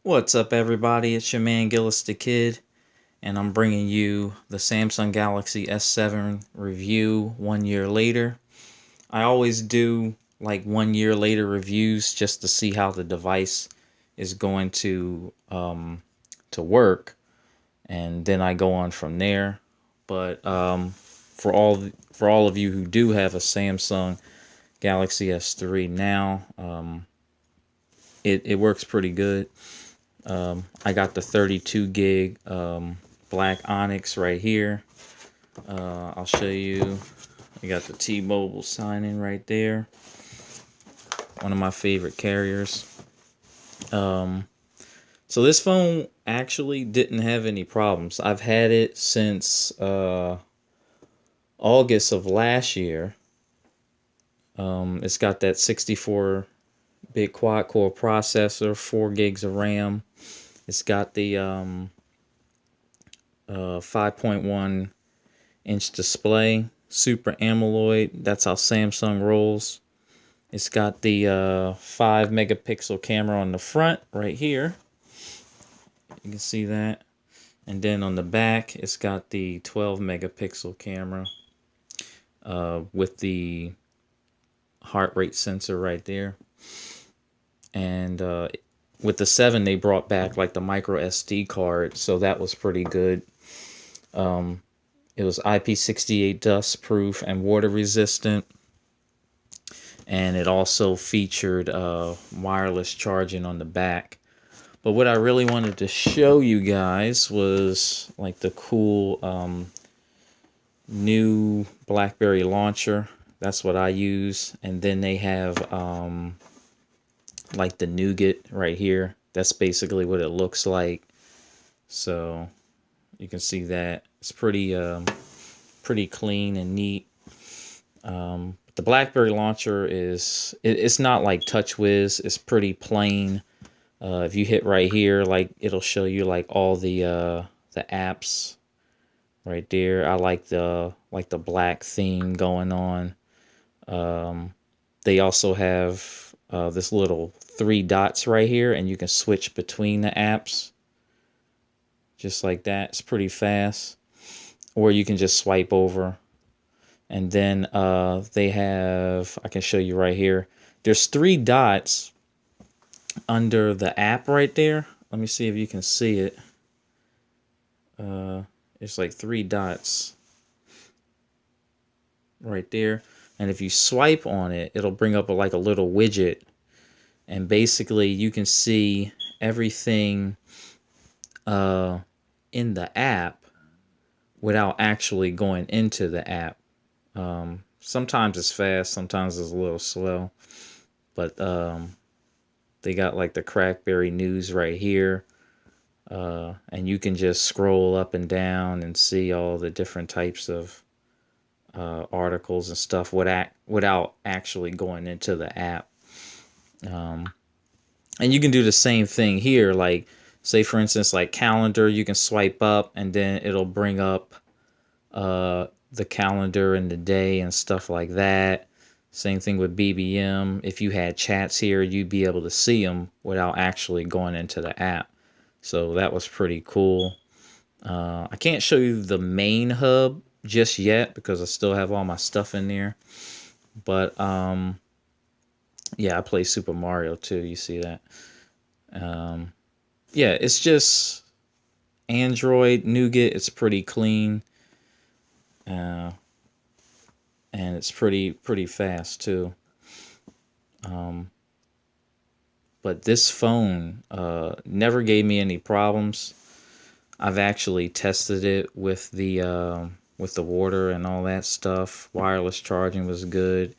What's up, everybody? It's your man Gillis the Kid, and I'm bringing you the Samsung Galaxy S7 review 1 year later. I always do like 1 year later reviews just to see how the device is going to work, and then I go on from there. But for all of you who do have a Samsung Galaxy S3 now, it works pretty good. I got the 32 gig black Onyx right here. I'll show you. I got the T-Mobile sign-in right there. One of my favorite carriers. So this phone actually didn't have any problems. I've had it since August of last year. It's got that 64-bit quad-core processor, 4 gigs of RAM. It's got the 5.1 inch display, Super AMOLED. That's how Samsung rolls. It's got the 5 megapixel camera on the front right here. You can see that. And then on the back, it's got the 12 megapixel camera with the heart rate sensor right there. And with the 7, they brought back like the micro SD card, so that was pretty good. It was IP68 dust proof and water resistant, and it also featured wireless charging on the back. But what I really wanted to show you guys was like the cool new Blackberry Launcher. That's what I use. And then they have like the nougat right here. That's basically what it looks like. So you can see that it's pretty clean and neat. The Blackberry Launcher it's not like TouchWiz. It's pretty plain. If you hit right here, like it'll show you like all the apps right there. I like the black theme going on. They also have this little 3 dots right here, and you can switch between the apps just like that. It's pretty fast. Or you can just swipe over. And then they have, I can show you right here, there's 3 dots under the app right there. Let me see if you can see it. It's like 3 dots right there. And if you swipe on it, it'll bring up like a little widget. And basically you can see everything in the app without actually going into the app. Sometimes it's fast, sometimes it's a little slow. But they got like the Crackberry News right here. And you can just scroll up and down and see all the different types of articles and stuff without actually going into the app. And you can do the same thing here. Like, say for instance, like calendar, you can swipe up and then it'll bring up the calendar and the day and stuff like that. Same thing with BBM. If you had chats here, you'd be able to see them without actually going into the app. So that was pretty cool. I can't show you the main hub just yet because I still have all my stuff in there. But yeah, I play Super Mario too. You see that? Yeah, it's just Android Nougat. It's pretty clean. And it's pretty fast too. But this phone never gave me any problems. I've actually tested it with the water and all that stuff. Wireless charging was good.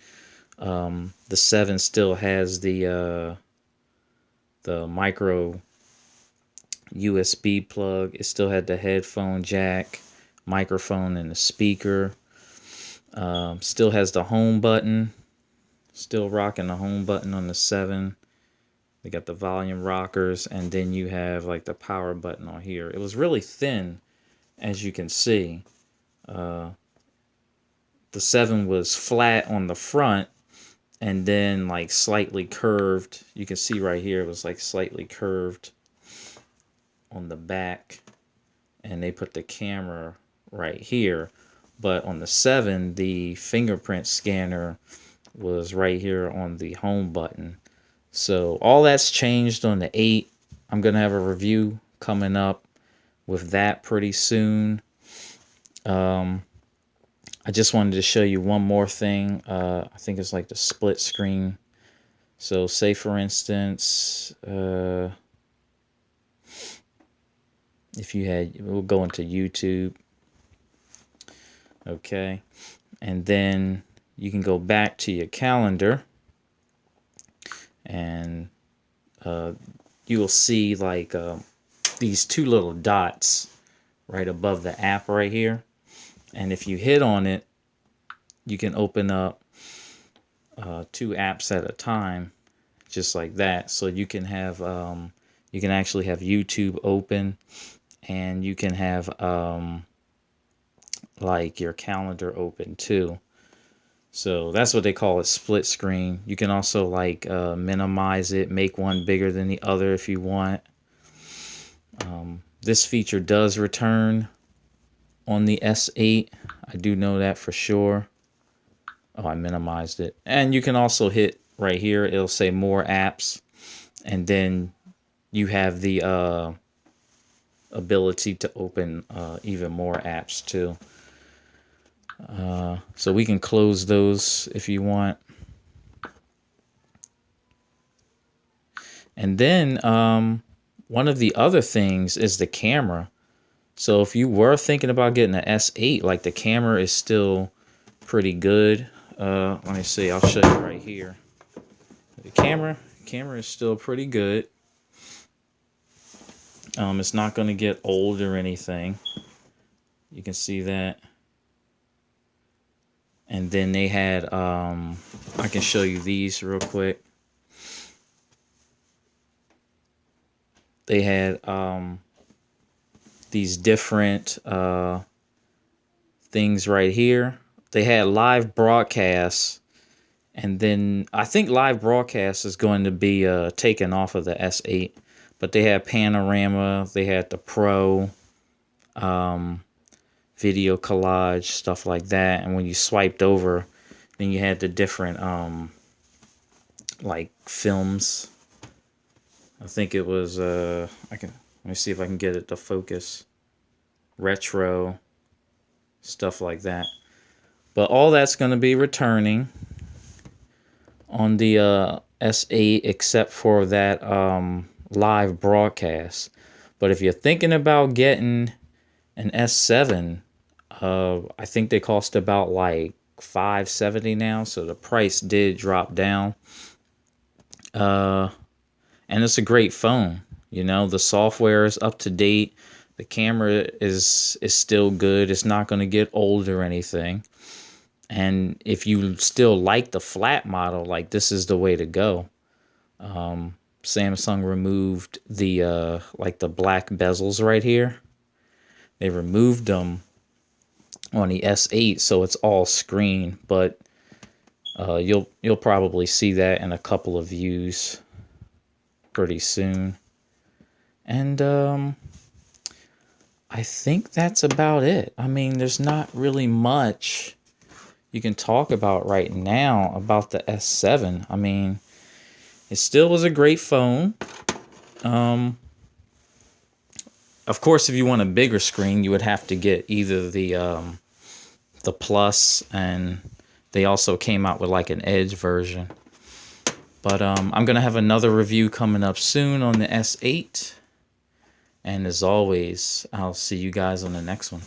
The 7 still has the micro USB plug. It still had the headphone jack, microphone, and the speaker. Still has the home button. Still rocking the home button on the 7. They got the volume rockers, and then you have like the power button on here. It was really thin, as you can see. The 7 was flat on the front, and then like slightly curved. You can see right here it was like slightly curved on the back, and they put the camera right here. But on the 7, the fingerprint scanner was right here on the home button. So all that's changed on the 8. I'm going to have a review coming up with that pretty soon. I just wanted to show you one more thing. I think it's like the split screen. So say for instance, if you had, we'll go into YouTube. Okay. And then you can go back to your calendar, and you will see like these 2 little dots right above the app right here. And if you hit on it, you can open up 2 apps at a time, just like that. So you can have you can actually have YouTube open, and you can have like your calendar open too. So that's what they call it, split screen. You can also like minimize it, make one bigger than the other if you want. This feature does return on the S8. I do know that for sure. Oh, I minimized it. And you can also hit right here. It'll say more apps. And then you have the ability to open even more apps too. So we can close those if you want. And then one of the other things is the camera. So if you were thinking about getting an S8, like the camera is still pretty good. Let me see, I'll show you right here. The camera is still pretty good. It's not going to get old or anything. You can see that. And then they had, I can show you these real quick. They had these different things right here. They had live broadcasts, and then I think live broadcast is going to be taken off of the S8. But they had panorama, they had the Pro, video collage, stuff like that. And when you swiped over, then you had the different like films. I think it was let me see if I can get it to focus. Retro, stuff like that. But all that's going to be returning on the S8, except for that live broadcast. But if you're thinking about getting an S7, I think they cost about like $570 now, so the price did drop down. And it's a great phone. You know, the software is up to date. The camera is still good. It's not going to get old or anything. And if you still like the flat model, like, this is the way to go. Samsung removed the like the black bezels right here. They removed them on the S8, so it's all screen. But you'll probably see that in a couple of views pretty soon. And I think that's about it. I mean, there's not really much you can talk about right now about the S7. I mean, it still was a great phone. Of course, if you want a bigger screen, you would have to get either the Plus, and they also came out with like an Edge version. But I'm going to have another review coming up soon on the S8. And as always, I'll see you guys on the next one.